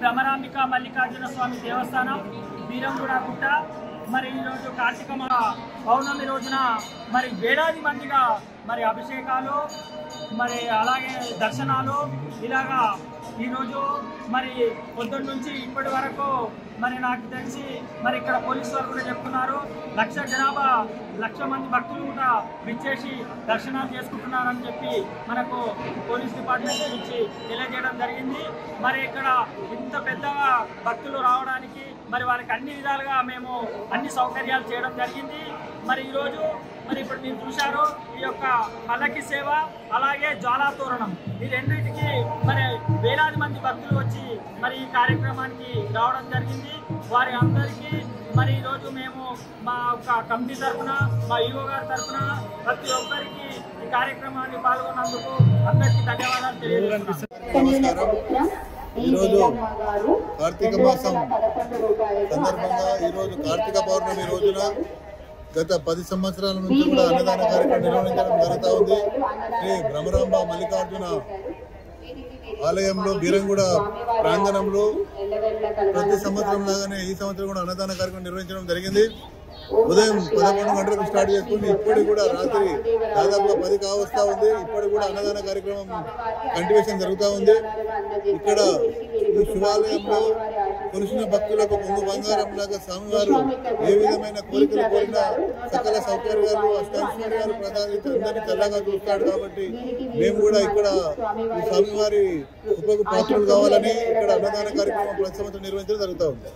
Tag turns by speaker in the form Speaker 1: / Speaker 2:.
Speaker 1: భ్రమరాంబిక మల్లికార్జున స్వామి దేవస్థానం బీరంగూడ గుట్ట మరి ఈరోజు కార్తీక పౌర్ణమి రోజున మరి వేలాది మందిగా మరి అభిషేకాలు మరి అలాగే దర్శనాలు ఇలాగా ఈరోజు మరి పొద్దున్న నుంచి ఇప్పటి వరకు మరి నాకు తెలిసి మరి ఇక్కడ పోలీసు వారు కూడా చెప్తున్నారు 1,00,000 జనాభా 1,00,000 మంది భక్తులు కూడా విచ్చేసి దర్శనాలు చేసుకుంటున్నారని చెప్పి మనకు పోలీస్ డిపార్ట్మెంట్ నుంచి తెలియజేయడం జరిగింది. మరి ఇక్కడ ఇంత పెద్దగా భక్తులు రావడానికి మరి వారికి అన్ని విధాలుగా మేము అన్ని సౌకర్యాలు చేయడం జరిగింది. మరి ఈరోజు మరి ఇప్పుడు మీరు చూశారు ఈ యొక్క పల్లకి సేవ అలాగే జ్వాలా తోరణం ఈ రెండింటికి మరి వేలాది మంది భక్తులు వచ్చి మరి ఈ కార్యక్రమానికి రావడం జరిగింది. వారి అందరికీ మరి ఈరోజు మేము మా యొక్క కమిటీ తరఫున మా ఈఓ గారి తరఫున ప్రతి ఒక్కరికి ఈ కార్యక్రమాన్ని పాల్గొన్నందుకు అందరికీ ధన్యవాదాలు తెలియజేస్తున్నాను.
Speaker 2: ఈరోజు కార్తీక మాసం సందర్భంగా ఈరోజు కార్తీక పౌర్ణమి రోజున గత 10 సంవత్సరాల నుంచి కూడా అన్నదాన కార్యక్రమం నిర్వహించడం జరుగుతూ ఉంది. శ్రీ భ్రమరాంబ మల్లికార్జున ఆలయంలో బీరంగూడ ప్రాంగణంలో ప్రతి సంవత్సరం లాగానే ఈ సంవత్సరం కూడా అన్నదాన కార్యక్రమం నిర్వహించడం జరిగింది. ఉదయం 11 గంటలకు స్టార్ట్ చేసుకుని ఇప్పటికి కూడా రాత్రి దాదాపుగా 10 కావస్తా ఉంది. ఇప్పటికి కూడా అన్నదాన కార్యక్రమం కంటిన్యూషన్ జరుగుతూ ఉంది. ఇక్కడ ఈ శివాలయంలో కొలిసిన భక్తులకు పొంగు బంగారం లాగా స్వామివారు ఏ విధమైన కోరికలు కోరిన సకల సౌకర్యాలు అష్టాశ్వర్యాలు ప్రధానించి అందరినీ చల్లగా చూస్తాడు. కాబట్టి మేము కూడా ఇక్కడ ఈ స్వామివారి ఉపకు పాత్రలు కావాలని ఇక్కడ అన్నదాన కార్యక్రమం ప్రతి సంవత్సరం నిర్వహించడం జరుగుతూ ఉంది.